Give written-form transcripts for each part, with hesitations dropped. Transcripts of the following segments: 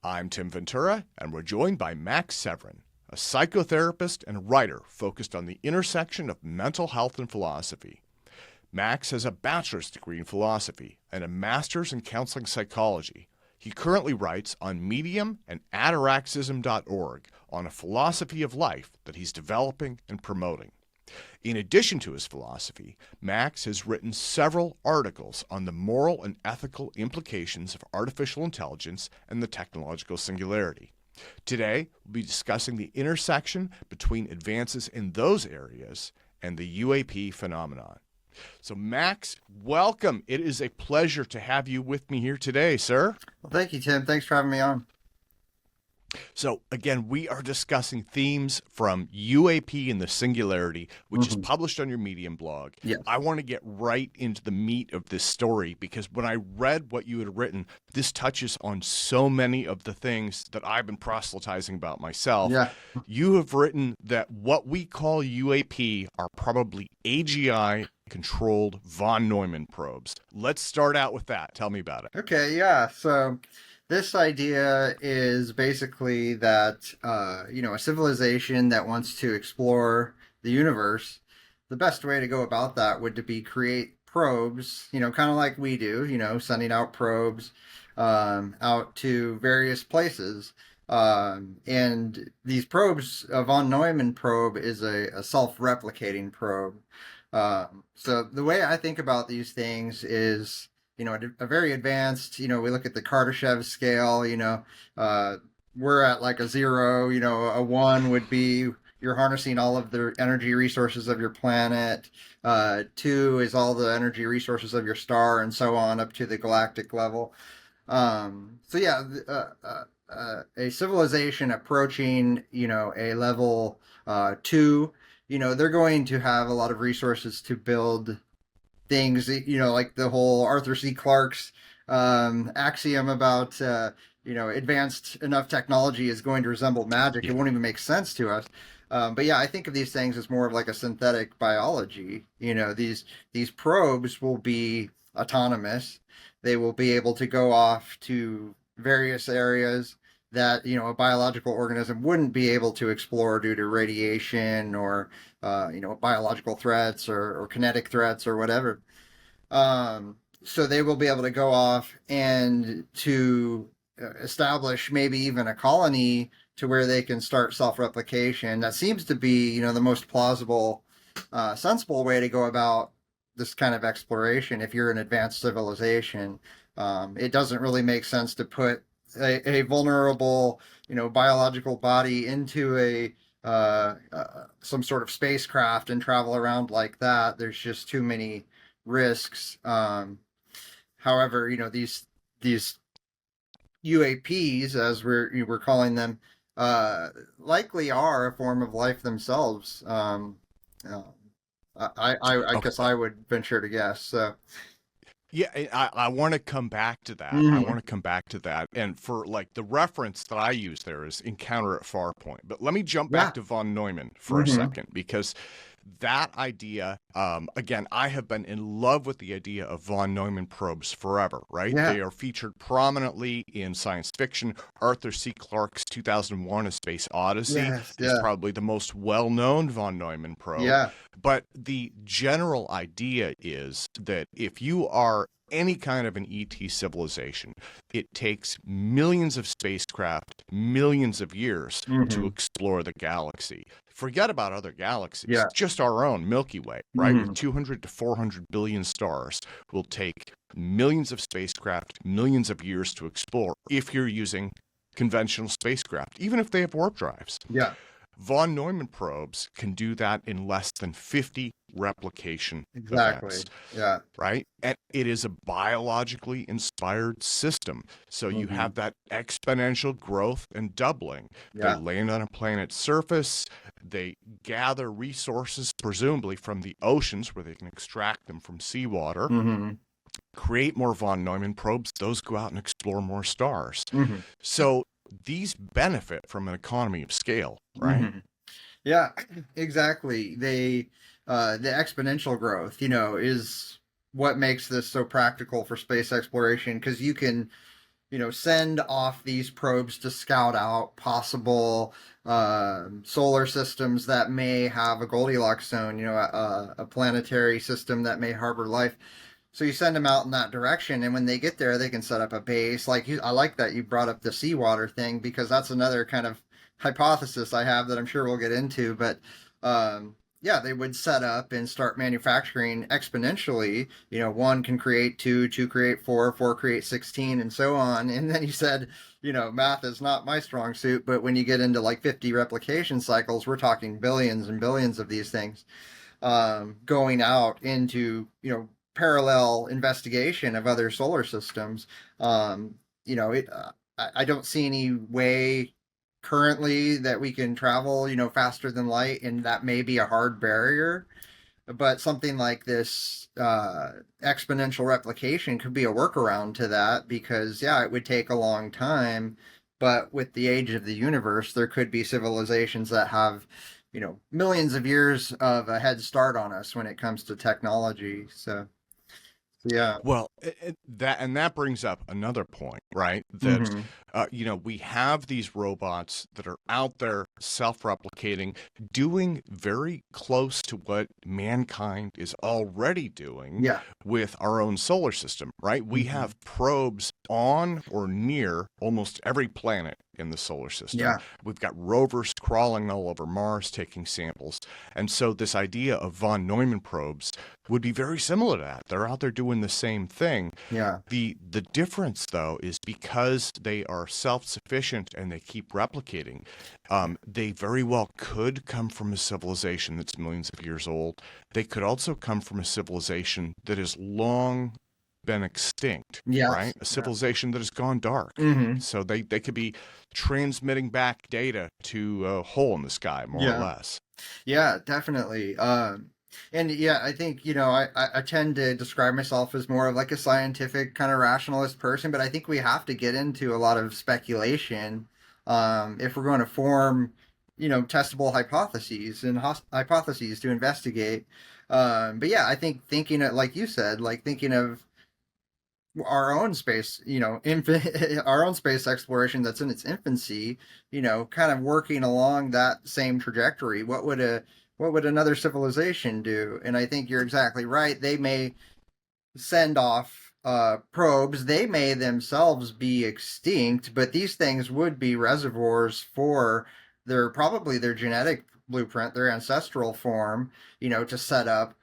I'm Tim Ventura, and we're joined by Max Severin, a psychotherapist and writer focused on the intersection of mental health and philosophy. Max has a bachelor's degree in philosophy and a master's in counseling psychology. He currently writes on Medium and ataraxism.org on a philosophy of life that he's developing and promoting. In addition to his philosophy, Max has written several articles on the moral and ethical implications of artificial intelligence and the technological singularity. Today, we'll be discussing the intersection between advances in those areas and the UAP phenomenon. So, Max, welcome. It is a pleasure to have you with me here today, sir. Well, thank you, Tim. Thanks for having me on. So, again, we are discussing themes from UAP and the Singularity, which is published on your Medium blog. Yes. I want to get right into the meat of this story because when I read what you had written, this touches on so many of the things that I've been proselytizing about myself. Yeah. You have written that what we call UAP are probably AGI controlled von Neumann probes. Let's start out with that. Tell me about it. Okay, yeah. So this idea is basically that, a civilization that wants to explore the universe, the best way to go about that would be create probes, kind of like we do, sending out probes out to various places. And these probes, a von Neumann probe is a self-replicating probe. So the way I think about these things is, a very advanced, we look at the Kardashev scale, we're at like a 0, a 1 would be you're harnessing all of the energy resources of your planet. 2 is all the energy resources of your star and so on up to the galactic level. A civilization approaching, a level 2, they're going to have a lot of resources to build things, like the whole Arthur C. Clarke's axiom about, advanced enough technology is going to resemble magic. Yeah. It won't even make sense to us. But yeah, I think of these things as more of like a synthetic biology. These probes will be autonomous. They will be able to go off to various areas that, a biological organism wouldn't be able to explore due to radiation or, biological threats or kinetic threats or whatever. So they will be able to go off and to establish maybe even a colony to where they can start self-replication. That seems to be, the most plausible, sensible way to go about this kind of exploration. If you're an advanced civilization, it doesn't really make sense to put a vulnerable, biological body into some sort of spacecraft and travel around like that. There's just too many risks. However, these UAPs, as we're calling them, likely are a form of life themselves. I guess I would venture to guess. So. Yeah, I want to come back to that. Mm-hmm. I want to come back to that. And for like the reference that I use there is Encounter at Farpoint. But let me jump back to von Neumann for a second, because that idea, again, I have been in love with the idea of von Neumann probes forever, right? Yeah. They are featured prominently in science fiction. Arthur C. Clarke's 2001 A Space Odyssey is probably the most well-known von Neumann probe. Yeah. But the general idea is that if you are any kind of an ET civilization, it takes millions of spacecraft, millions of years to explore the galaxy. Forget about other galaxies, just our own Milky Way, right? With 200 to 400 billion stars, will take millions of spacecraft, millions of years to explore if you're using conventional spacecraft, even if they have warp drives. Yeah. Von Neumann probes can do that in less than 50 replication events. Yeah. Right? And it is a biologically inspired system. So you have that exponential growth and doubling. Yeah. They land on a planet's surface. They gather resources, presumably from the oceans where they can extract them from seawater. Create more von Neumann probes. Those go out and explore more stars. So these benefit from an economy of scale, right? Yeah, exactly. The exponential growth, is what makes this so practical for space exploration, because you can, send off these probes to scout out possible solar systems that may have a Goldilocks zone, a planetary system that may harbor life. So you send them out in that direction, and when they get there, they can set up a base. I like that you brought up the seawater thing, because that's another kind of hypothesis I have that I'm sure we'll get into. But yeah, they would set up and start manufacturing exponentially. One can create two, two create four, four create 16, and so on. And then you said, math is not my strong suit, but when you get into like 50 replication cycles, we're talking billions and billions of these things going out into, parallel investigation of other solar systems. I don't see any way currently that we can travel, faster than light, and that may be a hard barrier. But something like this exponential replication could be a workaround to that, because yeah, it would take a long time. But with the age of the universe, there could be civilizations that have, millions of years of a head start on us when it comes to technology. So yeah. Well, that brings up another point, right? That Mm-hmm. we have these robots that are out there self-replicating, doing very close to what mankind is already doing Yeah. with our own solar system, right? We Mm-hmm. have probes on or near almost every planet in the solar system. Yeah. We've got rovers crawling all over Mars taking samples. And so this idea of von Neumann probes would be very similar to that. They're out there doing the same thing. Yeah. The difference, though, is because they are self-sufficient and they keep replicating, they very well could come from a civilization that's millions of years old. They could also come from a civilization that has long been extinct, Yes. right? A civilization that has gone dark. Mm-hmm. So they could be transmitting back data to a hole in the sky, more or Yeah. less. Yeah, definitely. And yeah, I think, I tend to describe myself as more of like a scientific kind of rationalist person, but I think we have to get into a lot of speculation if we're going to form, testable hypotheses and hypotheses to investigate. But yeah, I think thinking of, like you said, like thinking of our own space, our own space exploration that's in its infancy, kind of working along that same trajectory. What would another civilization do? And I think you're exactly right. They may send off probes. They may themselves be extinct, but these things would be reservoirs for probably their genetic blueprint, their ancestral form, to set up.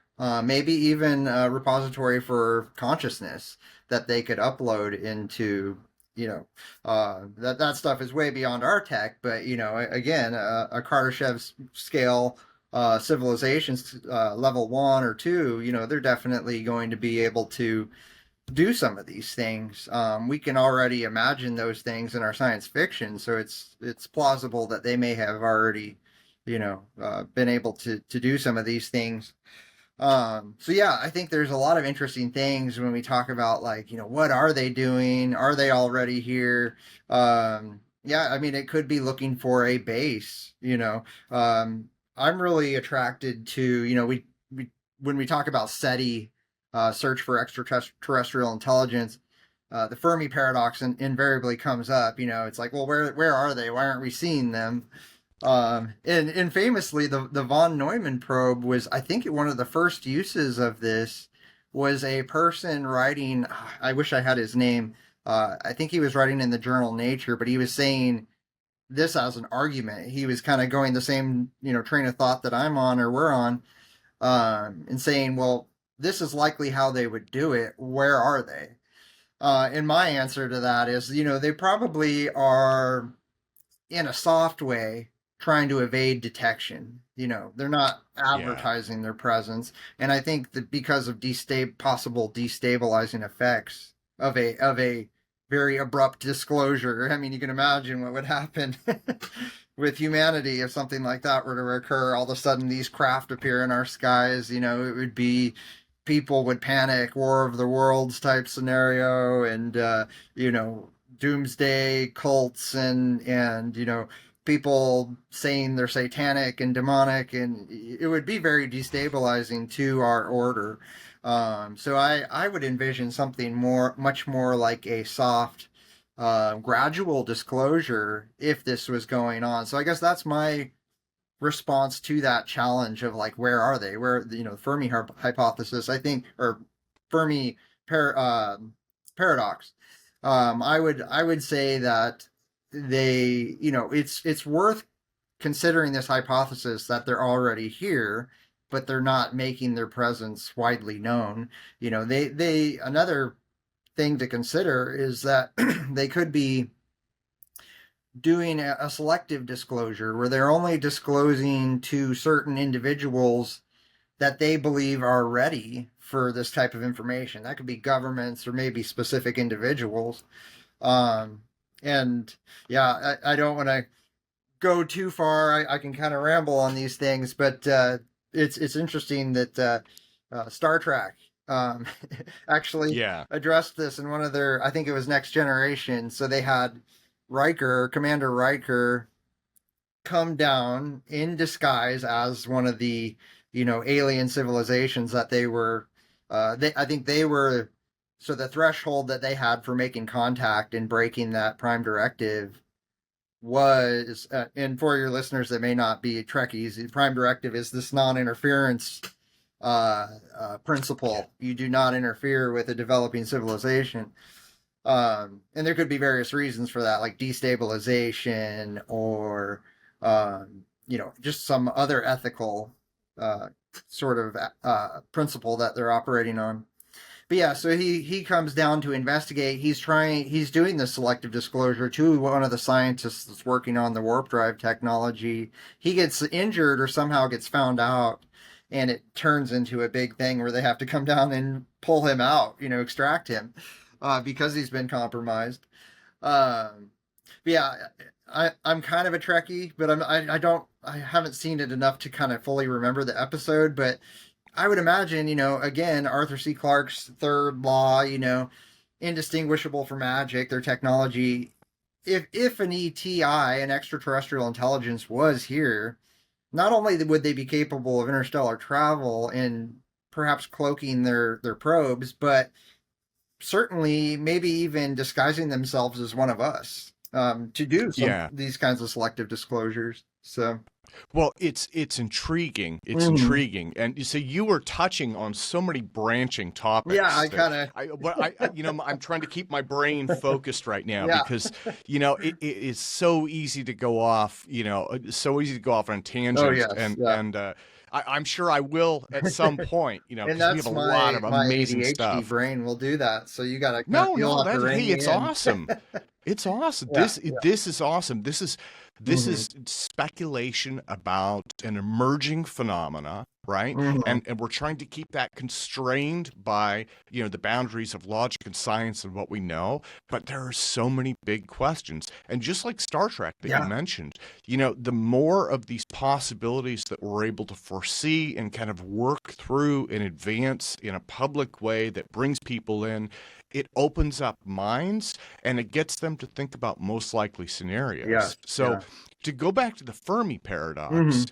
Maybe even a repository for consciousness that they could upload into. That stuff is way beyond our tech, but again, a Kardashev scale civilizations, level 1 or 2, they're definitely going to be able to do some of these things. We can already imagine those things in our science fiction, so it's plausible that they may have already, been able to do some of these things. So yeah, I think there's a lot of interesting things when we talk about, like, what are they doing? Are they already here? Yeah, I mean, it could be looking for a base. I'm really attracted to, we when we talk about SETI, search for extraterrestrial intelligence, the Fermi paradox invariably comes up. It's like, well, where are they? Why aren't we seeing them? And famously, the von Neumann probe was, I think, one of the first uses of this was a person writing. I wish I had his name. I think he was writing in the journal Nature, but he was saying this as an argument. He was kind of going the same, train of thought that I'm on, or we're on, and saying, well, this is likely how they would do it. Where are they? And my answer to that is, they probably are, in a soft way, trying to evade detection. They're not Yeah. advertising their presence, and I think that because of possible destabilizing effects of a very abrupt disclosure. I mean, you can imagine what would happen with humanity if something like that were to occur. All of a sudden, these craft appear in our skies. It would be, people would panic, War of the Worlds type scenario, and doomsday cults, and people saying they're satanic and demonic, and it would be very destabilizing to our order. So I would envision something much more like a soft gradual disclosure if this was going on. So I guess that's my response to that challenge of like, where are they? Where, Fermi hypothesis, I think, or Fermi paradox. I would say that it's worth considering this hypothesis that they're already here, but they're not making their presence widely known. They another thing to consider is that they could be doing a selective disclosure where they're only disclosing to certain individuals that they believe are ready for this type of information. That could be governments or maybe specific individuals. And yeah, I don't want to go too far. I can kind of ramble on these things, but it's interesting that Star Trek actually Yeah. addressed this in one of their, I think it was Next Generation. So they had Commander Riker, come down in disguise as one of the, alien civilizations that they were. I think they were. So the threshold that they had for making contact and breaking that Prime Directive was, and for your listeners that may not be Trekkies, the Prime Directive is this non-interference principle. You do not interfere with a developing civilization. And there could be various reasons for that, like destabilization or, just some other ethical sort of principle that they're operating on. But yeah, so he comes down to investigate. He's doing the selective disclosure to one of the scientists that's working on the warp drive technology. He gets injured or somehow gets found out, and it turns into a big thing where they have to come down and pull him out, extract him, because he's been compromised. But yeah, I'm kind of a Trekkie, but I haven't seen it enough to kind of fully remember the episode, but I would imagine, again, Arthur C. Clarke's third law, indistinguishable from magic, their technology. If an ETI, an extraterrestrial intelligence, was here, not only would they be capable of interstellar travel and perhaps cloaking their probes, but certainly maybe even disguising themselves as one of us, to do these kinds of selective disclosures. So. Well, it's intriguing. It's intriguing, and you see, you were touching on so many branching topics. Yeah, I'm trying to keep my brain focused right now because, it is so easy to go off. So easy to go off on tangents. Oh, yes, and I'm sure I will at some point. And because that's we have a lot of amazing ADHD stuff. brain will do that. So you got to it's awesome. It's awesome. This is awesome. This is speculation about an emerging phenomena, right? And we're trying to keep that constrained by, the boundaries of logic and science and what we know. But there are so many big questions. And just like Star Trek that you mentioned, the more of these possibilities that we're able to foresee and kind of work through in advance in a public way that brings people in, it opens up minds and it gets them to think about most likely scenarios. To go back to the Fermi paradox,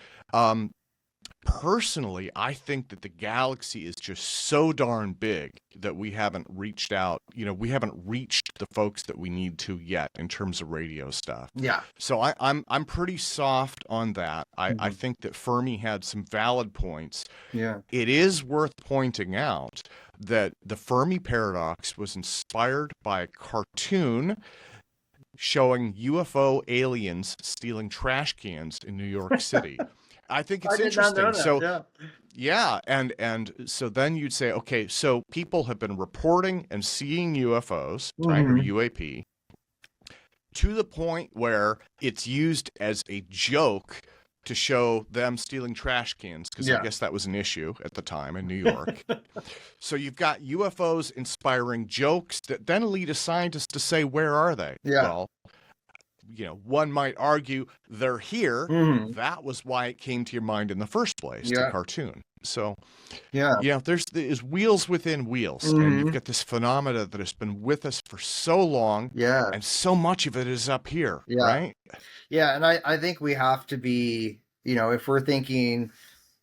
personally, I think that the galaxy is just so darn big that we haven't reached out. We haven't reached the folks that we need to yet in terms of radio stuff. Yeah. So I'm pretty soft on that. I think that Fermi had some valid points. Yeah. It is worth pointing out that the Fermi paradox was inspired by a cartoon showing UFO aliens stealing trash cans in New York City. I think it's interesting. Not know that. And so then you'd say, okay, so people have been reporting and seeing UFOs, right, or UAP, to the point where it's used as a joke to show them stealing trash cans, because I guess that was an issue at the time in New York. So you've got UFOs inspiring jokes that then lead a scientist to say, where are they? Yeah. Well, one might argue they're here. That was why it came to your mind in the first place, the cartoon. So, there's wheels within wheels, and you've got this phenomena that has been with us for so long, and so much of it is up here, right? Yeah, and I think we have to be, if we're thinking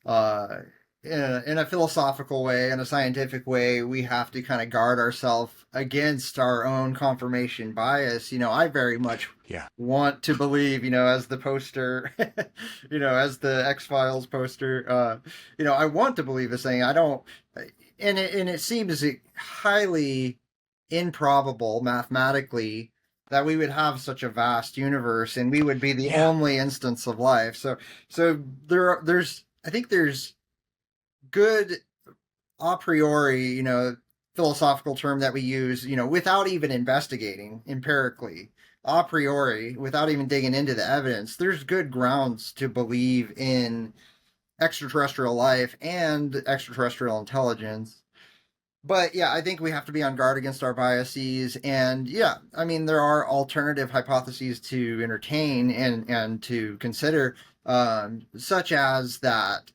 in a philosophical way, in a scientific way, we have to kind of guard ourselves against our own confirmation bias. I very much Yeah. want to believe, as the poster, as the X-Files poster, I want to believe this thing. I don't, and it seems highly improbable mathematically that we would have such a vast universe and we would be the Yeah. only instance of life. So I think there's good a priori, philosophical term that we use, without even investigating empirically, a priori, without even digging into the evidence, there's good grounds to believe in extraterrestrial life and extraterrestrial intelligence. But yeah, I think we have to be on guard against our biases. And yeah, I mean, there are alternative hypotheses to entertain and to consider, such as that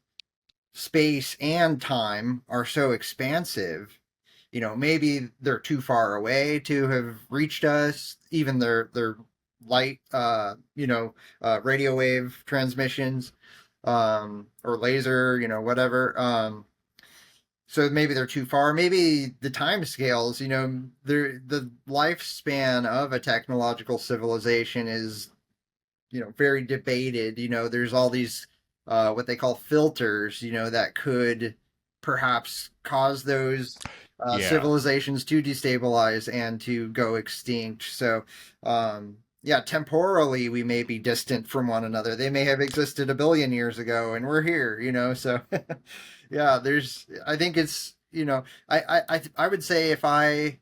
space and time are so expansive. Maybe they're too far away to have reached us, even their light, radio wave transmissions, or laser, whatever. So maybe they're too far. Maybe the time scales, the lifespan of a technological civilization is, very debated. There's all these what they call filters, that could perhaps cause those Yeah. civilizations to destabilize and to go extinct. So, yeah, temporally we may be distant from one another. They may have existed a billion years ago, and we're here. So yeah, I think it's, I would say if I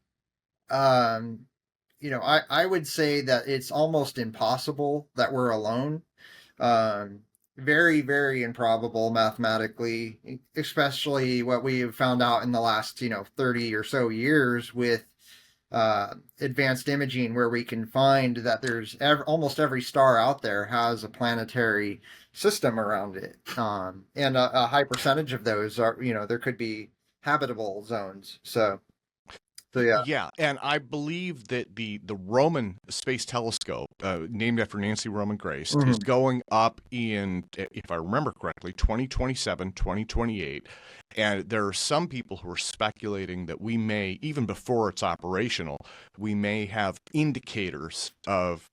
um I would say that it's almost impossible that we're alone. Um, Very, very improbable mathematically, especially what we have found out in the last, 30 or so years with advanced imaging, where we can find that there's almost every star out there has a planetary system around it. And a high percentage of those are, there could be habitable zones. So yeah. Yeah, and I believe that the Roman Space Telescope, named after Nancy Roman Grace, is Mhm. going up in, if I remember correctly, 2027, 2028. And there are some people who are speculating that we may, even before it's operational, we may have indicators of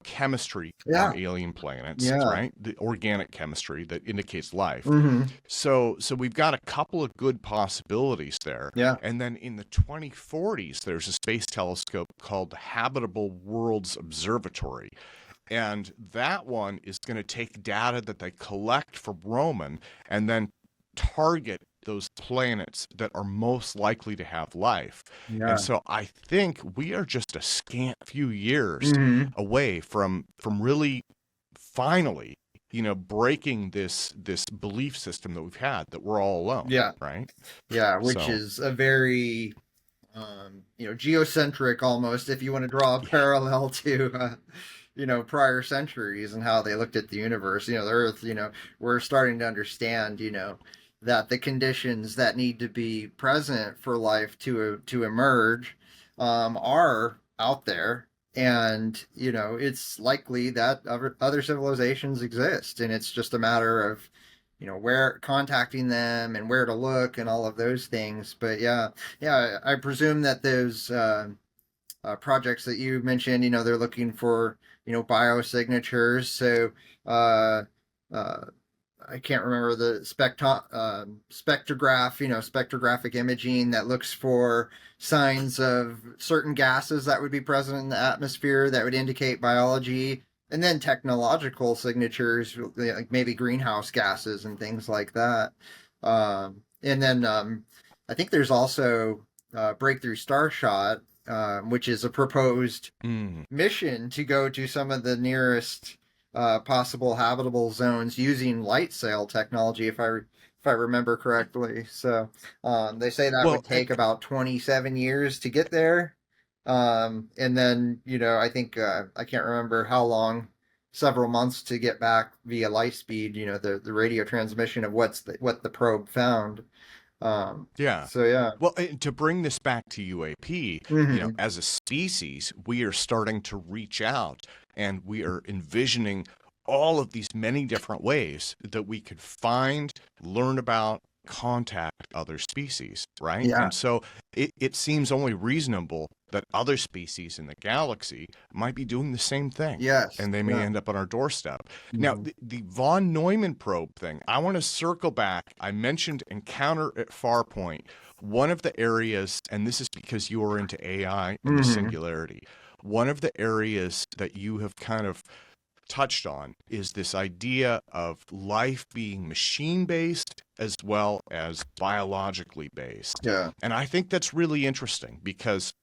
chemistry Yeah. on alien planets, Yeah. right? The organic chemistry that indicates life. Hmm. So we've got a couple of good possibilities there. Yeah. And then in the 2040s, there's a space telescope called the Habitable Worlds Observatory. And that one is going to take data that they collect from Roman and then target those planets that are most likely to have life. And Yeah. so I think we are just a scant few years Hmm. away from really finally, breaking this belief system that we've had that we're all alone, Yeah. right? Yeah. Which So, is a very geocentric almost, if you want to draw a yeah, parallel to, prior centuries and how they looked at the universe. The Earth, we're starting to understand, that the conditions that need to be present for life to emerge are out there. And, it's likely that other civilizations exist. And it's just a matter of, where contacting them and where to look and all of those things. But yeah, yeah, I presume that those projects that you mentioned, they're looking for, biosignatures. So uh, uh, I can't remember the spectrograph, spectrographic imaging that looks for signs of certain gases that would be present in the atmosphere that would indicate biology, and then technological signatures, like maybe greenhouse gases and things like that. And then I think there's also Breakthrough Starshot, which is a proposed mm, mission to go to some of the nearest possible habitable zones using light sail technology, if I remember correctly. So they say that well, would take about 27 years to get there, and then I think I can't remember how long. Several months to get back via light speed. The radio transmission of what the probe found. yeah. So yeah. Well, to bring this back to UAP, Hmm. as a species, we are starting to reach out and we are envisioning all of these many different ways that we could find, learn about, contact other species, right? Yeah. And so it seems only reasonable that other species in the galaxy might be doing the same thing. Yes. And they may Yeah. end up on our doorstep. Now, Mhm. the von Neumann probe thing, I want to circle back. I mentioned encounter at Farpoint. One of the areas, and this is because you are into AI and the Mhm. singularity, one of the areas that you have kind of touched on is this idea of life being machine based as well as biologically based. Yeah. And I think that's really interesting because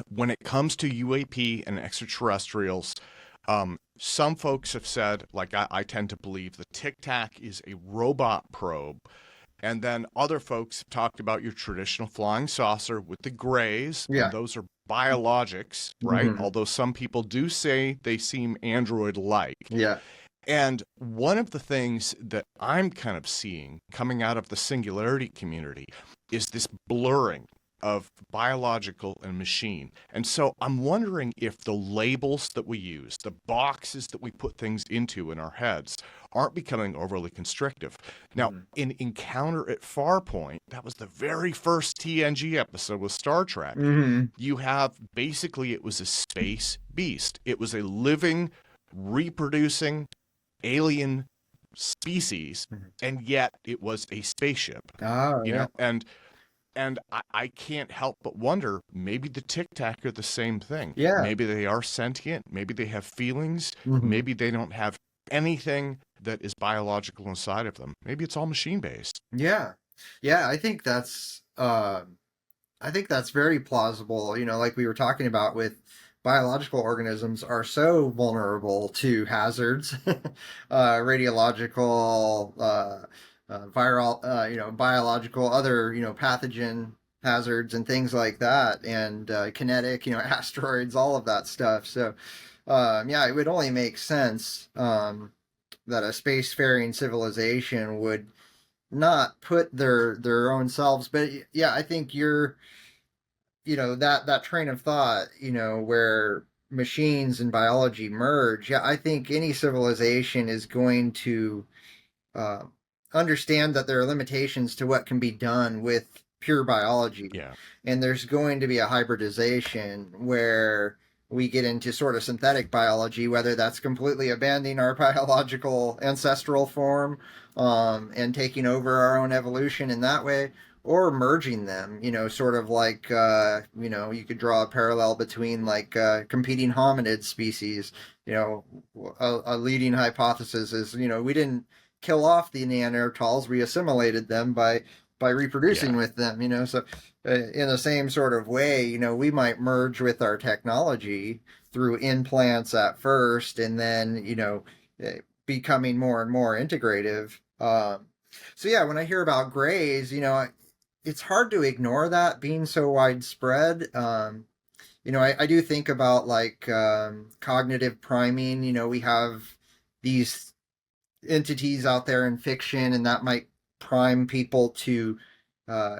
when it comes to UAP and extraterrestrials, some folks have said, like I tend to believe, the Tic Tac is a robot probe. And then other folks have talked about your traditional flying saucer with the grays, and Yeah. those are biologics, right? Mhm. Although some people do say they seem android like. Yeah. And one of the things that I'm kind of seeing coming out of the singularity community is this blurring of biological and machine. And so I'm wondering if the labels that we use, the boxes that we put things into in our heads, aren't becoming overly constrictive. Now, Mhm. in Encounter at Farpoint, that was the very first TNG episode with Star Trek. Mhm. You have basically, it was a space beast. It was a living, reproducing alien species, Mhm. and yet it was a spaceship, Oh, you yeah. know, and I can't help but wonder, maybe the Tic Tac are the same thing. Yeah. Maybe they are sentient. Maybe they have feelings. Mhm. Maybe they don't have anything that is biological inside of them. Maybe it's all machine based. Yeah. Yeah, I think that's very plausible. Like we were talking about with biological organisms are so vulnerable to hazards, radiological, viral, biological, other, pathogen hazards and things like that, and kinetic, asteroids, all of that stuff. So, yeah, it would only make sense that a spacefaring civilization would not put their own selves. But yeah, I think that train of thought, where machines and biology merge. Yeah, I think any civilization is going to uh, understand that there are limitations to what can be done with pure biology, Yeah. and there's going to be a hybridization where we get into sort of synthetic biology, whether that's completely abandoning our biological ancestral form, and taking over our own evolution in that way, or merging them, sort of like, you could draw a parallel between like competing hominid species. You know, a leading hypothesis is, we didn't kill off the Neanderthals, we assimilated them by reproducing Yeah. with them. So in the same sort of way, we might merge with our technology through implants at first, and then becoming more and more integrative. So yeah, when I hear about grays, it's hard to ignore that being so widespread. I do think about like cognitive priming. We have these entities out there in fiction, and that might prime people to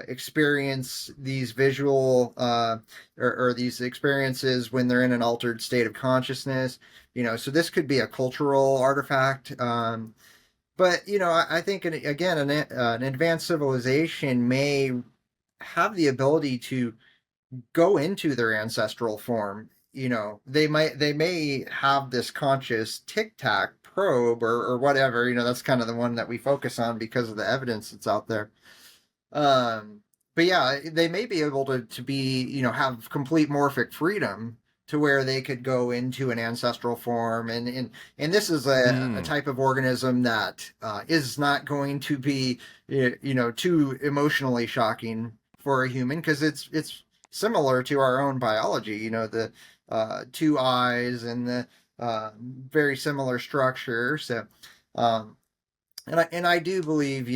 experience these visual or these experiences when they're in an altered state of consciousness. So this could be a cultural artifact. But I think again, an advanced civilization may have the ability to go into their ancestral form. They may have this conscious tic tac probe or whatever. That's kind of the one that we focus on because of the evidence that's out there. um but yeah, they may be able to be, have complete morphic freedom to where they could go into an ancestral form, and this is a Hmm. type of organism that is not going to be too emotionally shocking for a human, because it's similar to our own biology. The two eyes and the very similar structure. So um and I do believe,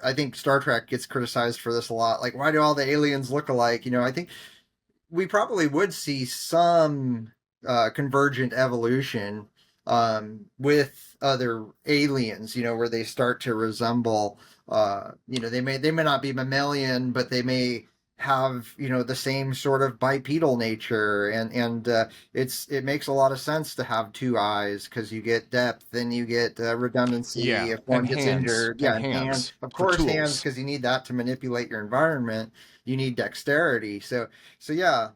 I think Star Trek gets criticized for this a lot. Like, why do all the aliens look alike? I think we probably would see some convergent evolution with other aliens, where they start to resemble. They may not be mammalian, but they may have, the same sort of bipedal nature, and it makes a lot of sense to have two eyes, because you get depth and you get redundancy Yeah, if one gets injured. Yeah, and and hand, hands of for course, hands, tools. because you need that to manipulate your environment. You need dexterity. So yeah,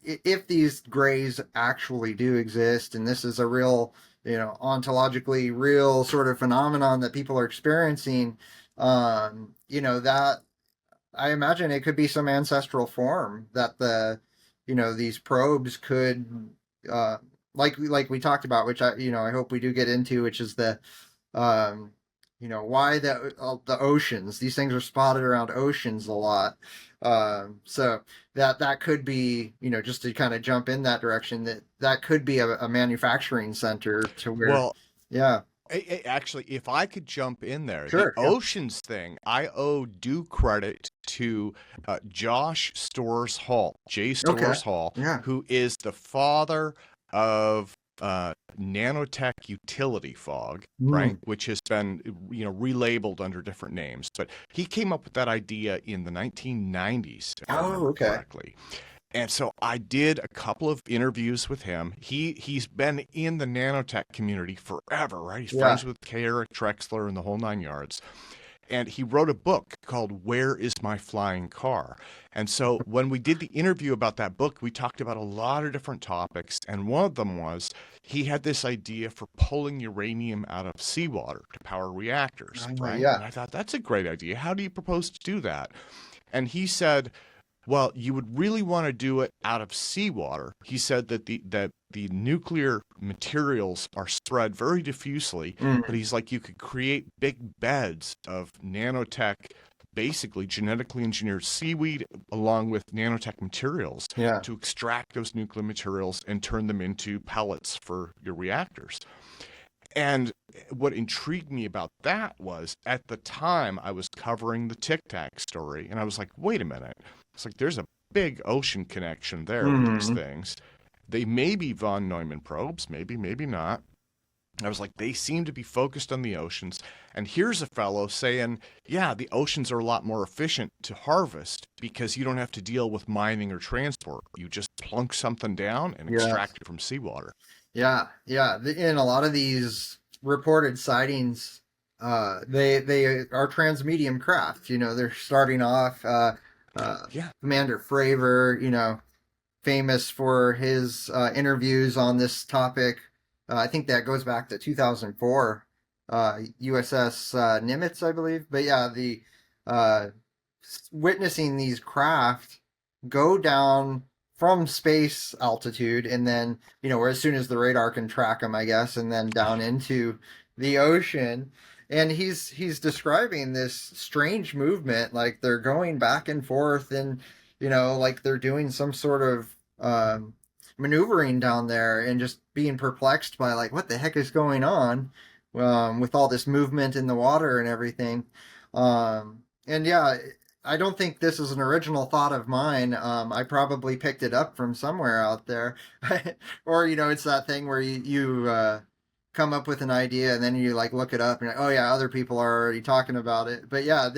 if these grays actually do exist, and this is a real, ontologically real sort of phenomenon that people are experiencing, that I imagine it could be some ancestral form that these probes could, uh, like we talked about, which I hope we do get into, which is um, why the oceans. These things are spotted around oceans a lot. So that could be, just to kind of jump in that direction, that could be a manufacturing center to where, Well, yeah, actually, if I could jump in there, the sure, yeah, oceans thing, I owe due credit to Josh Storrs Hall, J. okay, Storrs Hall, yeah, who is the father of nanotech utility fog, right? mm. Which has been, relabeled under different names. But he came up with that idea in the 1990s, if I Oh, remember okay, correctly. And so I did a couple of interviews with him. He's been in the nanotech community forever, right? He's yeah, friends with K. Eric Drexler and the whole nine yards. And he wrote a book called Where is My Flying Car? And so when we did the interview about that book, we talked about a lot of different topics. And one of them was he had this idea for pulling uranium out of seawater to power reactors, right? yeah, And I thought, that's a great idea. How do you propose to do that? And he said, well, you would really want to do it out of seawater. He said that the nuclear materials are spread very diffusely, but mm, he's like, you could create big beds of nanotech, basically genetically engineered seaweed along with nanotech materials yeah, to extract those nuclear materials and turn them into pellets for your reactors. And what intrigued me about that was at the time I was covering the Tic Tac story, and I was like, wait a minute. It's like there's a big ocean connection there with these mm, things. They may be von Neumann probes, maybe, maybe not. I was like, they seem to be focused on the oceans. And here's a fellow saying, yeah, the oceans are a lot more efficient to harvest because you don't have to deal with mining or transport. You just plunk something down and yeah. extract it from seawater. Yeah, yeah. In a lot of these reported sightings, they are transmedium craft. They're starting off. Yeah. Commander Fravor, famous for his interviews on this topic. I think that goes back to 2004, USS Nimitz, I believe. But yeah, the uh, witnessing these craft go down from space altitude, and then where as soon as the radar can track them, I guess, and then down into the ocean. And he's describing this strange movement, like they're going back and forth, and like they're doing some sort of maneuvering down there, and just being perplexed by, like, what the heck is going on, with all this movement in the water and everything. And yeah, I don't think this is an original thought of mine. I probably picked it up from somewhere out there, or it's that thing where you come up with an idea, and then you like look it up and you're like, oh yeah, other people are already talking about it. But yeah,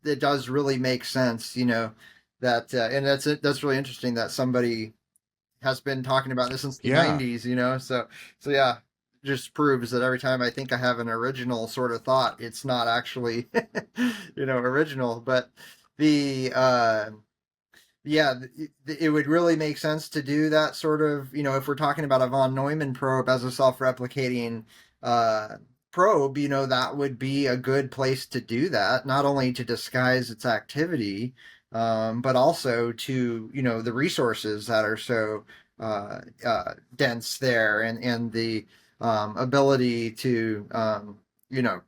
it does really make sense, that and that's really interesting that somebody has been talking about this since the Yeah. 90s. So yeah, just proves that every time I think I have an original sort of thought, it's not actually original. But the yeah, it would really make sense to do that sort of, if we're talking about a von Neumann probe as a self-replicating uh, probe, that would be a good place to do that, not only to disguise its activity, but also to, the resources that are so dense there, and the ability to, you know,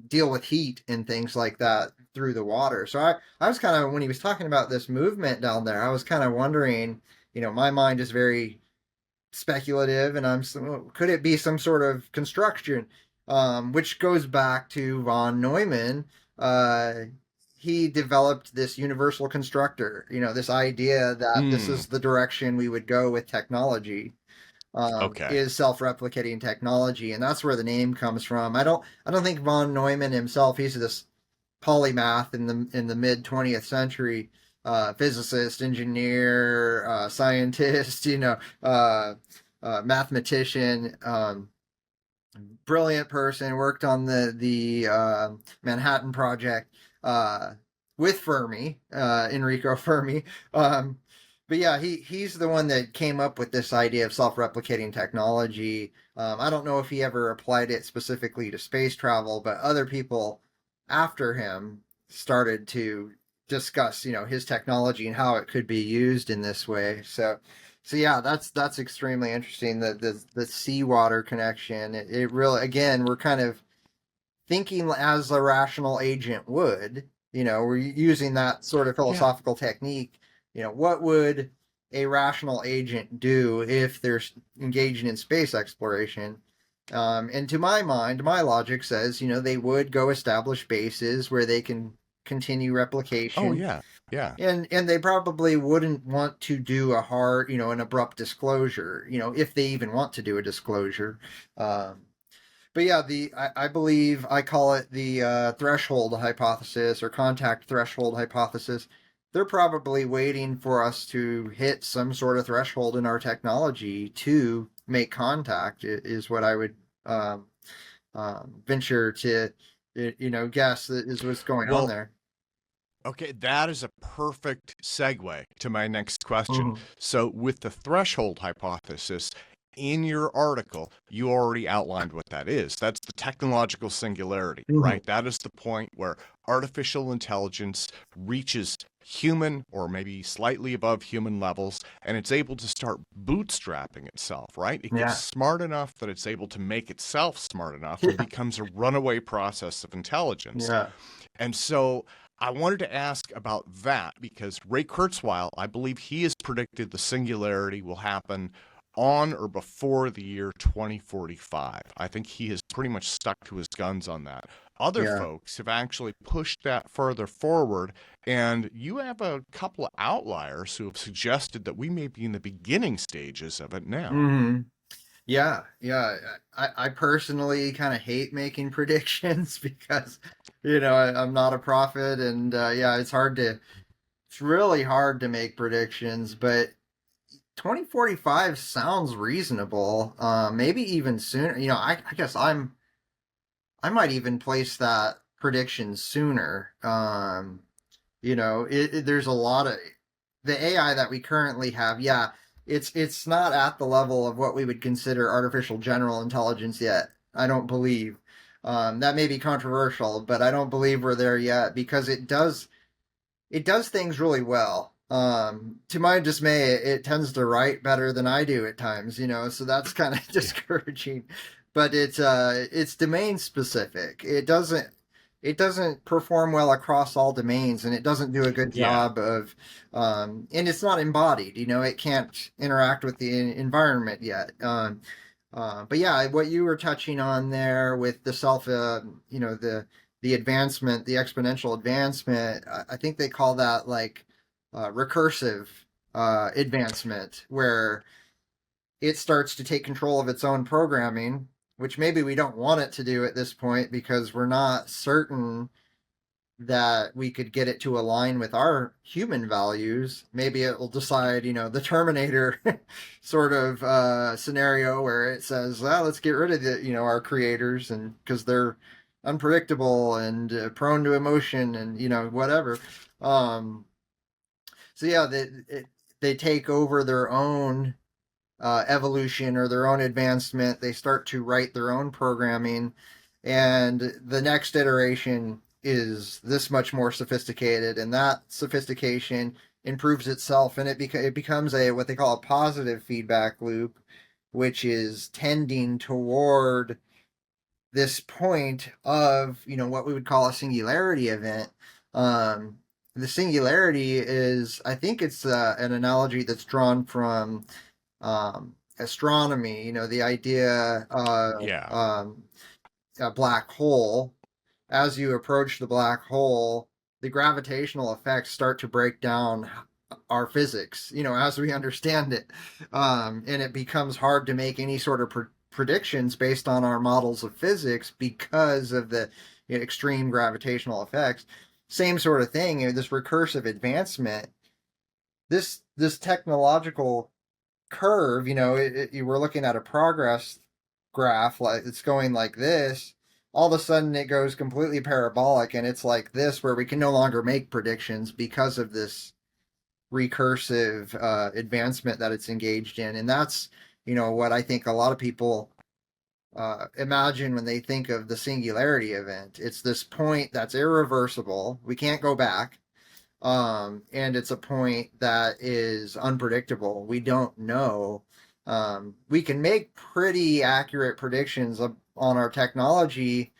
deal with heat and things like that through the water. So I was kind of, when he was talking about this movement down there, I was kind of wondering, my mind is very speculative, and could it be some sort of construction, which goes back to von Neumann. Uh, he developed this universal constructor, this idea that this Hmm. is the direction we would go with technology, Okay. is self-replicating technology, and that's where the name comes from. I don't think von Neumann himself, he's this polymath in the mid 20th century. physicist, engineer, scientist, mathematician, brilliant person, worked on the Manhattan Project with Fermi, Enrico Fermi. But yeah, he's the one that came up with this idea of self-replicating technology. I don't know if he ever applied it specifically to space travel, but other people after him started to discuss, his technology and how it could be used in this way. So yeah, that's extremely interesting. The seawater connection. It really, again, we're kind of thinking as a rational agent would. We're using that sort of Yeah. philosophical technique. What would a rational agent do if they're engaging in space exploration? And to my mind, my logic says, they would go establish bases where they can continue Oh, replication, yeah. Yeah. and they probably wouldn't want to do a hard, an abrupt disclosure, if they even want to do a disclosure. Um, but yeah, I believe I call it the threshold hypothesis or contact threshold hypothesis. They're probably waiting for us to hit some sort of threshold in our technology to make contact. Is what I would venture to, guess is what's going on Well, there. okay, that is a perfect segue to my next question. Mm-hmm. So, with the threshold hypothesis, in your article, you already outlined what that is. That's the technological singularity, Mm-hmm. right? That is the point where artificial intelligence reaches human or maybe slightly above human levels, and it's able to start bootstrapping itself, right? It gets Yeah. smart enough that it's able to make itself smart enough and Yeah. becomes a runaway process of intelligence. Yeah. And so I wanted to ask about that because Ray Kurzweil, I believe he has predicted the singularity will happen on or before the year 2045. I think he has pretty much stuck to his guns on that. Other Yeah. folks have actually pushed that further forward, and you have a couple of outliers who have suggested that we may be in the beginning stages of it now. Mm-hmm. Yeah, yeah. I personally kind of hate making predictions because, I'm not a prophet, and yeah, it's really hard to make predictions. But 2045 sounds reasonable. Maybe even sooner. I guess I might even place that prediction sooner. There's a lot of the AI that we currently have. Yeah, it's not at the level of what we would consider artificial general intelligence yet. I don't believe. That may be controversial, but I don't believe we're there yet because it does things really well. To my dismay, it tends to write better than I do at times. So that's kind of Yeah. discouraging. But it's domain specific. It doesn't perform well across all domains, and it doesn't do a good Yeah. job of, and it's not embodied. It can't interact with the environment yet. But yeah, what you were touching on there with the self, the advancement, the exponential advancement, I think they call that like recursive advancement, where it starts to take control of its own programming, which maybe we don't want it to do at this point because we're not certain that we could get it to align with our human values. Maybe it will decide, the Terminator sort of scenario where it says, well, let's get rid of our creators, and because they're unpredictable and prone to emotion and, whatever. Um, so yeah, they take over their own evolution or their own advancement. They start to write their own programming, and the next iteration is this much more sophisticated, and that sophistication improves itself, and it becomes a what they call a positive feedback loop, which is tending toward this point of what we would call a singularity event. The singularity is, I think it's an analogy that's drawn from astronomy, the idea of Yeah. a black hole. As you approach the black hole, the gravitational effects start to break down our physics, as we understand it. And it becomes hard to make any sort of predictions based on our models of physics because of the extreme gravitational effects. Same sort of thing, this recursive advancement this technological curve, you were looking at a progress graph, like it's going like this. All of a sudden, it goes completely parabolic, and it's like this, where we can no longer make predictions because of this recursive advancement that it's engaged in. And that's, what I think a lot of people imagine when they think of the singularity event. It's this point that's irreversible. We can't go back. And it's a point that is unpredictable. We don't know. We can make pretty accurate predictions on our technology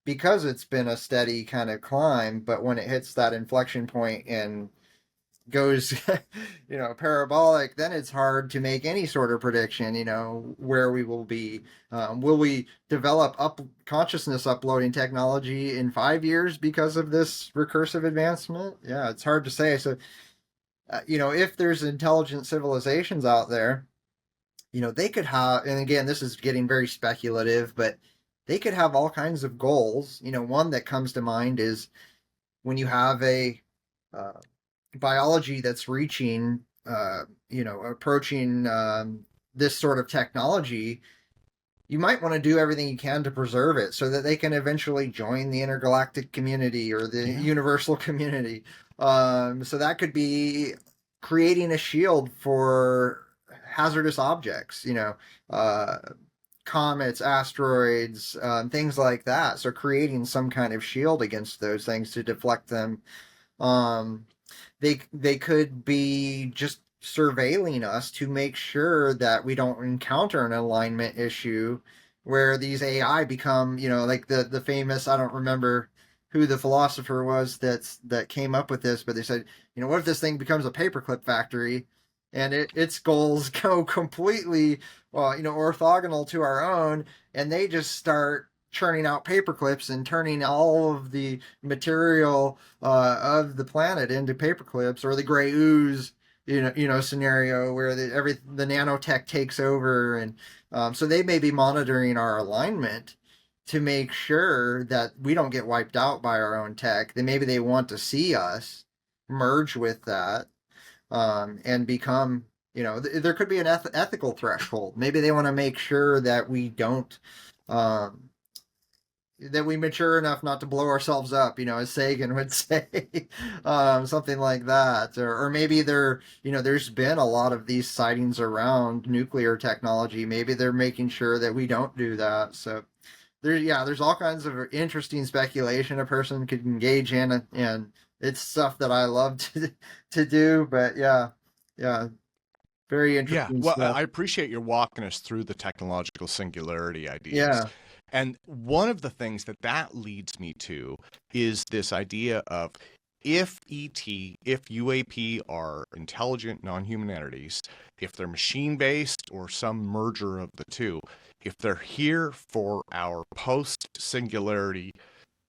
because it's been a steady kind of climb. But when it hits that inflection point and goes parabolic, then it's hard to make any sort of prediction, where we will be. Will we develop up consciousness uploading technology in 5 years because of this recursive advancement? Yeah, it's hard to say. So if there's intelligent civilizations out there, they could have, and again, this is getting very speculative, but they could have all kinds of goals. One that comes to mind is when you have a biology that's reaching, approaching this sort of technology, you might want to do everything you can to preserve it so that they can eventually join the intergalactic community or the universal community. So that could be creating a shield for hazardous objects, comets, asteroids, things like that. So creating some kind of shield against those things to deflect them. They could be just surveilling us to make sure that we don't encounter an alignment issue where these AI become, like the famous, I don't remember who the philosopher was that came up with this, but they said, what if this thing becomes a paperclip factory and its goals go completely, orthogonal to our own, and they just start churning out paper clips and turning all of the material of the planet into paper clips, or the gray ooze, scenario where the nanotech takes over, and so they may be monitoring our alignment to make sure that we don't get wiped out by our own tech. Then maybe they want to see us merge with that, and become, there could be an ethical threshold. Maybe they want to make sure that we don't. That we mature enough not to blow ourselves up, as Sagan would say, something like that, or maybe there's been a lot of these sightings around nuclear technology. Maybe they're making sure that we don't do that. So there's all kinds of interesting speculation a person could engage in, and it's stuff that I love to do. But yeah, very Yeah, interesting well, stuff. I appreciate your walking us through the technological singularity ideas. Yeah, And one of the things that leads me to is this idea of, if if UAP are intelligent non-human entities, if they're machine-based or some merger of the two, if they're here for our post-singularity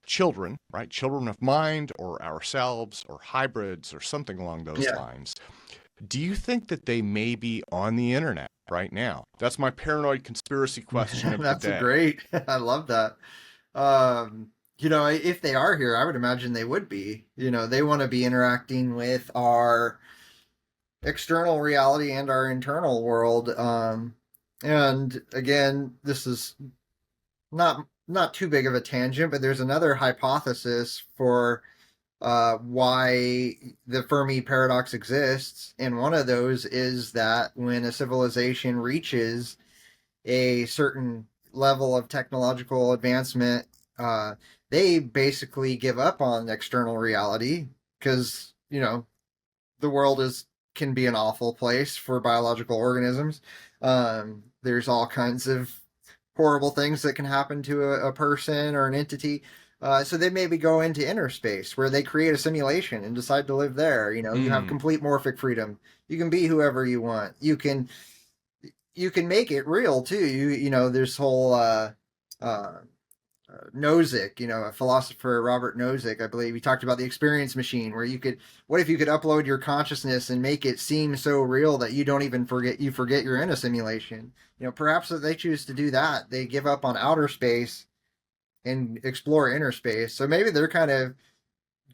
children, right? Children of mind, or ourselves, or hybrids, or something along those yeah. lines. Do you think that they may be on the internet right now? That's my paranoid conspiracy question of the That's a day. great. I love that. If they are here, I would imagine they would be. They want to be interacting with our external reality and our internal world. And again, this is not too big of a tangent, but there's another hypothesis for why the Fermi paradox exists, and one of those is that when a civilization reaches a certain level of technological advancement, they basically give up on external reality because the world can be an awful place for biological organisms. There's all kinds of horrible things that can happen to a person or an entity. So they maybe go into inner space where they create a simulation and decide to live there. You have Hmm. complete morphic freedom. You can be whoever you want. You can make it real too. There's whole uh, Nozick, a philosopher, Robert Nozick, I believe, he talked about the experience machine, where what if you could upload your consciousness and make it seem so real that you don't even forget you're in a simulation. Perhaps if they choose to do that, they give up on outer space and explore inner space. So maybe they're kind of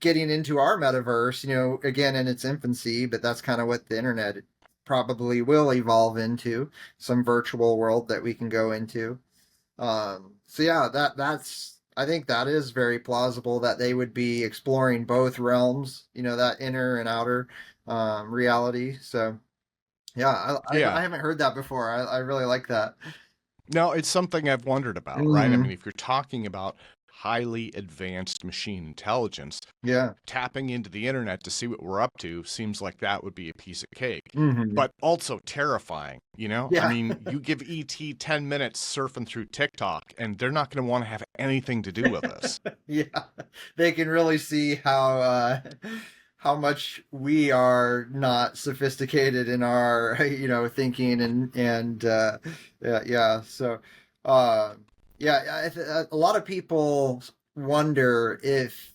getting into our metaverse, again in its infancy, but that's kind of what the internet probably will evolve into, some virtual world that we can go into. So yeah, that's I think that is very plausible that they would be exploring both realms, that inner and outer reality. So yeah, I Yeah. haven't heard that before. I really like that. No, it's something I've wondered about, right? I mean, Mm, if you're talking about highly advanced machine intelligence, yeah. tapping into the internet to see what we're up to seems like that would be a piece of cake, Hmm. but also terrifying, you know? I Yeah. mean, you give ET 10 minutes surfing through TikTok, and they're not going to want to have anything to do with us. Yeah, they can really see how much we are not sophisticated in our thinking and yeah. So uh yeah, a lot of people wonder if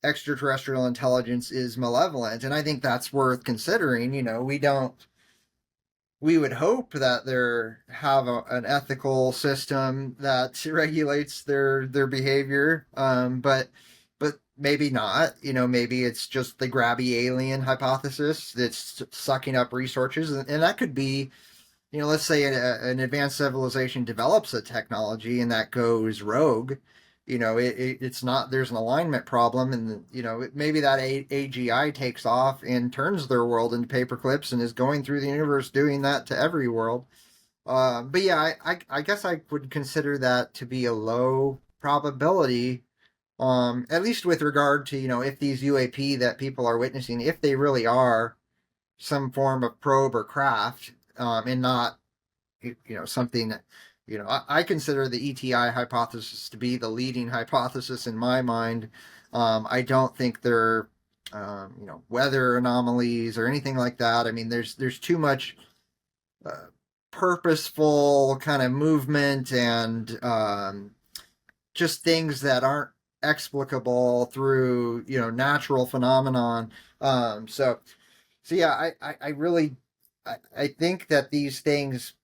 extraterrestrial intelligence is malevolent, and I think that's worth considering. We would hope that they have an ethical system that regulates their behavior, but maybe not. Maybe it's just the grabby alien hypothesis that's sucking up resources, and that could be. Let's say an advanced civilization develops a technology and that goes rogue. It's not, there's an alignment problem, and maybe that AGI takes off and turns their world into paper clips and is going through the universe doing that to every world. But yeah, I guess I would consider that to be a low probability. At least with regard to if these UAP that people are witnessing, if they really are some form of probe or craft, and not something that, I consider the ETI hypothesis to be the leading hypothesis in my mind. I don't think they're weather anomalies or anything like that. I mean, there's too much uh, purposeful kind of movement and just things that aren't explicable through natural phenomenon. So yeah, I really I think that these things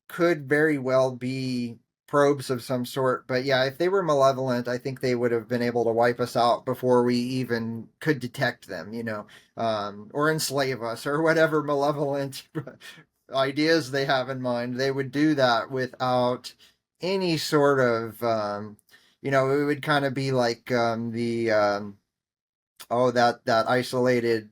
could very well be probes of some sort. But yeah, if they were malevolent, I think they would have been able to wipe us out before we even could detect them, or enslave us or whatever malevolent ideas they have in mind. They would do that without any sort of, it would kind of be like the that isolated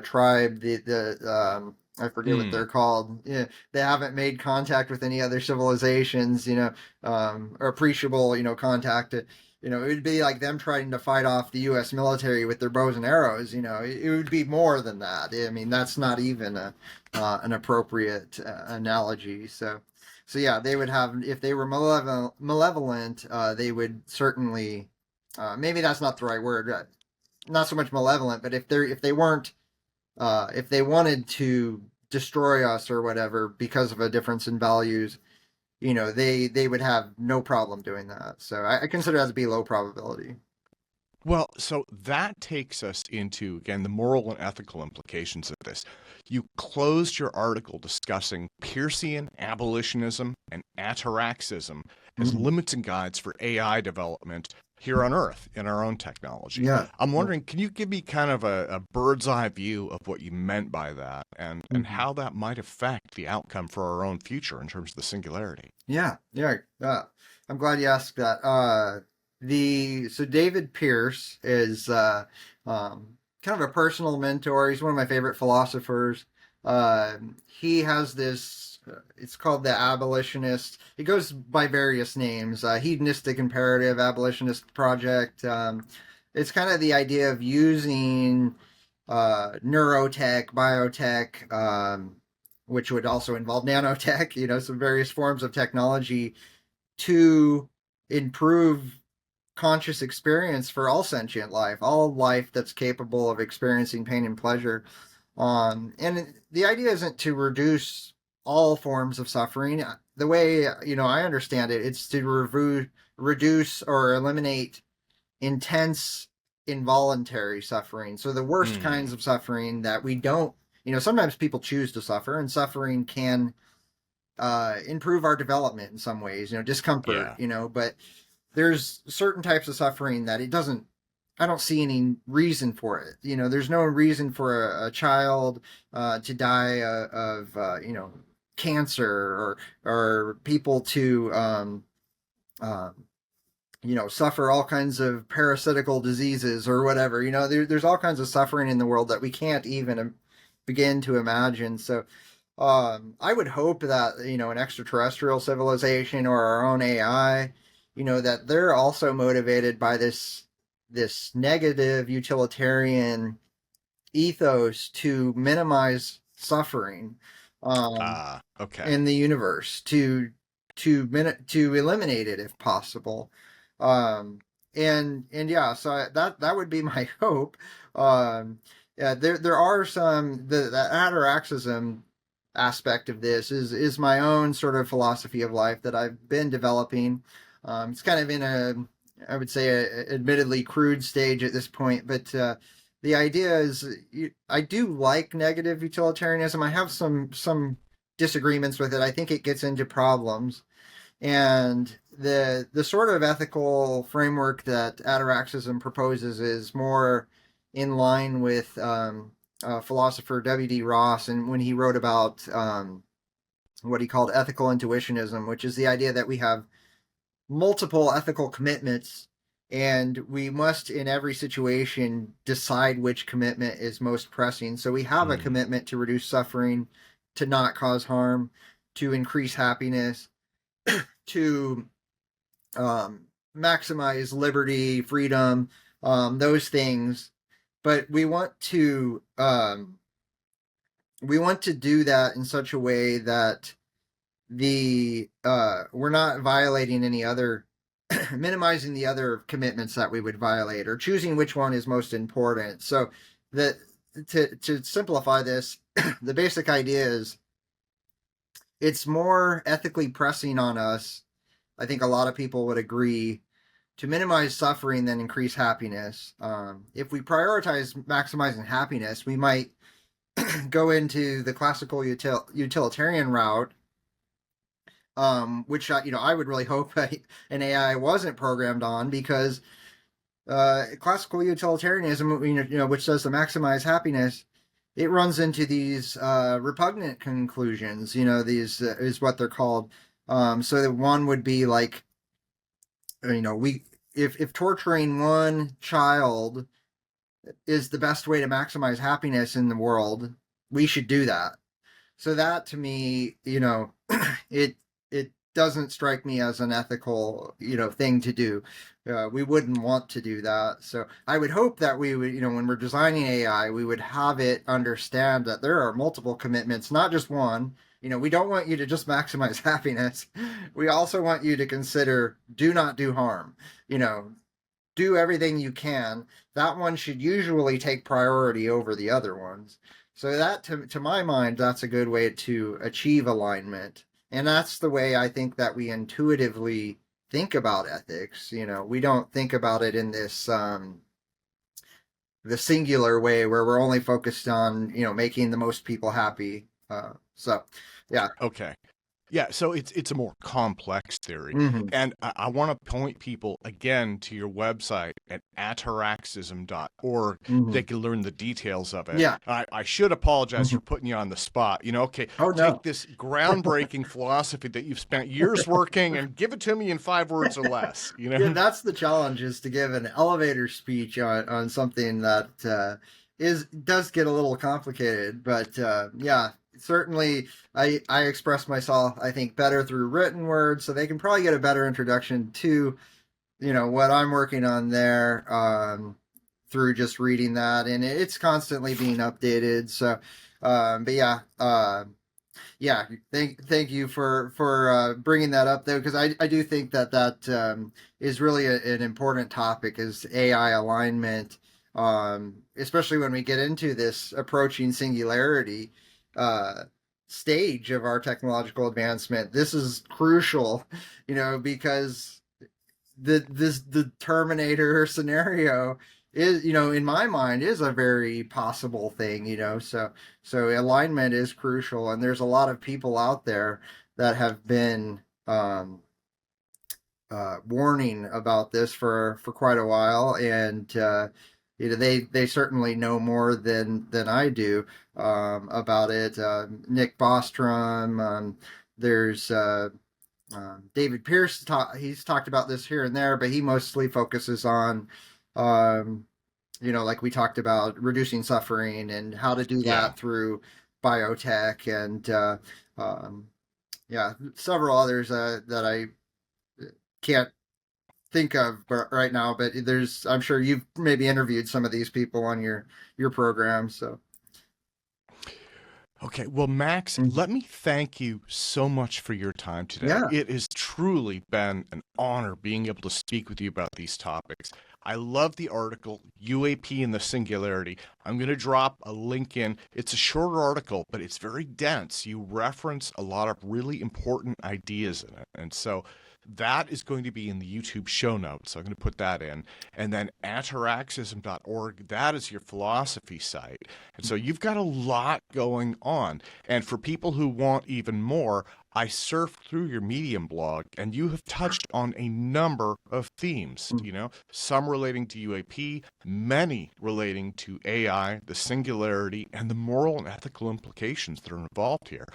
tribe, the I forget what they're Hmm. called. Yeah, they haven't made contact with any other civilizations, or appreciable, contact. It would be like them trying to fight off the U.S. military with their bows and arrows. It would be more than that. I mean, that's not even an appropriate analogy. So yeah, they would have, if they were malevolent, they would certainly. Maybe that's not the right word. Not so much malevolent, but if they weren't, if they wanted to destroy us or whatever because of a difference in values, they would have no problem doing that. So I consider that to be low probability. Well, so that takes us into, again, the moral and ethical implications of this. You closed your article discussing Peircean abolitionism and ataraxism as Mm. limits and guides for AI development here on Earth in our own technology. Yeah. I'm wondering, can you give me kind of a bird's eye view of what you meant by that and Mhm. how that might affect the outcome for our own future in terms of the singularity? Yeah, yeah. I'm glad you asked that. The so David Pierce is kind of a personal mentor. He's one of my favorite philosophers. He has this. It's called the abolitionist. It goes by various names. Hedonistic Imperative Abolitionist Project. It's kind of the idea of using neurotech, biotech, which would also involve nanotech, some various forms of technology to improve conscious experience for all sentient life, all life that's capable of experiencing pain and pleasure. And the idea isn't to reduce all forms of suffering. The way I understand it, it's to reduce or eliminate intense involuntary suffering. So the worst kinds Hmm. of suffering that we don't, sometimes people choose to suffer, and suffering can improve our development in some ways, discomfort, Yeah. but there's certain types of suffering that it doesn't I don't see any reason for it. There's no reason for a child to die of cancer, or people to suffer all kinds of parasitical diseases or whatever. There's all kinds of suffering in the world that we can't even begin to imagine. So I would hope that, an extraterrestrial civilization or our own AI, that they're also motivated by this negative utilitarian ethos to minimize suffering Okay. in the universe, to eliminate it if possible. And yeah, so that would be my hope. Yeah, there are some the ataraxism aspect of this is my own sort of philosophy of life that I've been developing. It's kind of in I would say, admittedly crude stage at this point, but the idea is, I do like negative utilitarianism. I have some disagreements with it. I think it gets into problems, and the sort of ethical framework that ataraxism proposes is more in line with philosopher W.D. Ross, and when he wrote about what he called ethical intuitionism, which is the idea that we have multiple ethical commitments, and we must, in every situation, decide which commitment is most pressing. So we have a commitment to reduce suffering, to not cause harm, to increase happiness, to maximize liberty, freedom, those things. But we want to do that in such a way that we're not violating any other minimizing the other commitments that we would violate, or choosing which one is most important. So that to simplify this, the basic idea is it's more ethically pressing on us, I think a lot of people would agree, to minimize suffering than increase happiness. If we prioritize maximizing happiness, we might go into the classical utilitarian route, which I would really hope an AI wasn't programmed on, because classical utilitarianism, which says to maximize happiness, it runs into these repugnant conclusions. These is what they're called. So that one would be like, if torturing one child is the best way to maximize happiness in the world, we should do that. So that, to me, it doesn't strike me as an ethical, thing to do. We wouldn't want to do that. So I would hope that we would, when we're designing AI, we would have it understand that there are multiple commitments, not just one. We don't want you to just maximize happiness. We also want you to consider, do not do harm. Do everything you can. That one should usually take priority over the other ones. So that, to my mind, that's a good way to achieve alignment. And that's the way I think that we intuitively think about ethics. We don't think about it in this the singular way where we're only focused on making the most people happy. So yeah. Okay. Yeah, so it's a more complex theory. Mm-hmm. And I want to point people again to your website at ataraxism.org. Mm-hmm. They can learn the details of it. Yeah. I should apologize Mm-hmm. for putting you on the spot. Okay, Oh no. take this groundbreaking philosophy that you've spent years working and give it to me in 5 words or less. Yeah, that's the challenge, is to give an elevator speech on something that does get a little complicated. But yeah, certainly I express myself, I think, better through written words, so they can probably get a better introduction to what I'm working on there, through just reading that, and it's constantly being updated. So but yeah, yeah, thank you for bringing that up, though, because I do think that is really an important topic, is AI alignment, especially when we get into this approaching singularity stage of our technological advancement. This is crucial, because the Terminator scenario is, in my mind, is a very possible thing. So alignment is crucial, and there's a lot of people out there that have been warning about this for quite a while, and they certainly know more than I do about it. Nick Bostrom, there's David Pierce. He's talked about this here and there, but he mostly focuses on um, like we talked about, reducing suffering and how to do Yeah. that through biotech, and um, yeah, several others that I can't think of right now. But I'm sure you've maybe interviewed some of these people on your program. So Okay, well, Max, mhm. let me thank you so much for your time today. Yeah, It has truly been an honor being able to speak with you about these topics. I love the article, UAP and the Singularity. I'm going to drop a link in. It's a shorter article, but it's very dense. You reference a lot of really important ideas in it. And so that is going to be in the YouTube show notes. So I'm going to put that in. And then ataraxism.org, that is your philosophy site. And so you've got a lot going on. And for people who want even more, I surfed through your Medium blog and you have touched on a number of themes, some relating to UAP, many relating to AI, the singularity, and the moral and ethical implications that are involved here.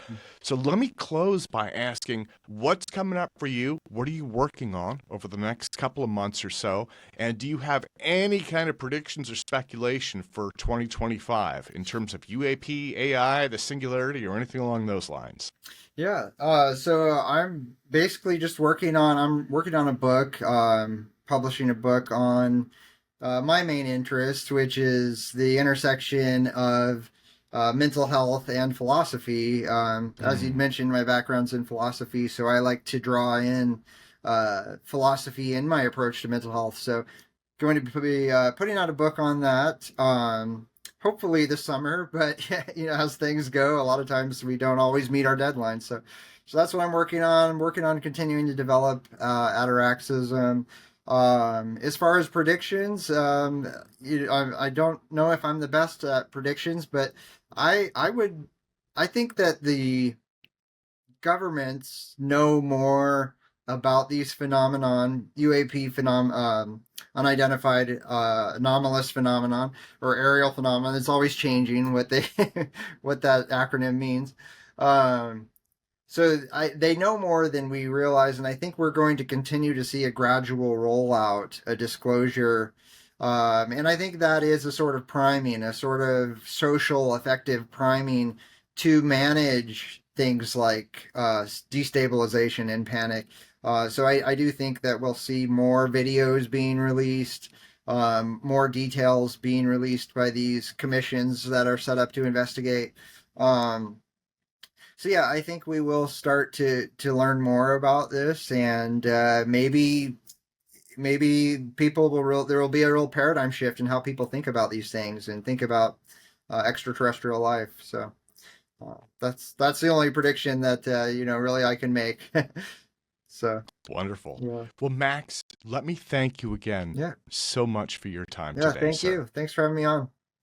So let me close by asking what's coming up for you? What are you working on over the next couple of months or so? And do you have any kind of predictions or speculation for 2025 in terms of UAP, AI, the singularity, or anything along those lines? yeah. So I'm working on a book, publishing a book on my main interest, which is the intersection of mental health and philosophy. As you Mm. mentioned, my background's in philosophy, so I like to draw in philosophy in my approach to mental health. So, going to be putting out a book on that. Hopefully this summer, but as things go, a lot of times we don't always meet our deadlines. So that's what I'm working on. I'm working on continuing to develop ataraxism. As far as predictions, I don't know if I'm the best at predictions, but I would I think that the governments know more about these phenomenon, UAP unidentified anomalous phenomenon or aerial phenomenon. It's always changing what they what that acronym means. Um, they know more than we realize, and I think we're going to continue to see a gradual rollout, a disclosure. And I think that is a sort of priming, a sort of social effective priming to manage things like destabilization and panic. So I do think that we'll see more videos being released, more details being released by these commissions that are set up to investigate. So yeah, I think we will start to learn more about this, and maybe there will be a real paradigm shift in how people think about these things and think about extraterrestrial life. So that's the only prediction that really I can make. So Wonderful. yeah, Well, Max, let me thank you again yeah, so much for your time yeah. today, Thank sir. you. Thanks for having me on.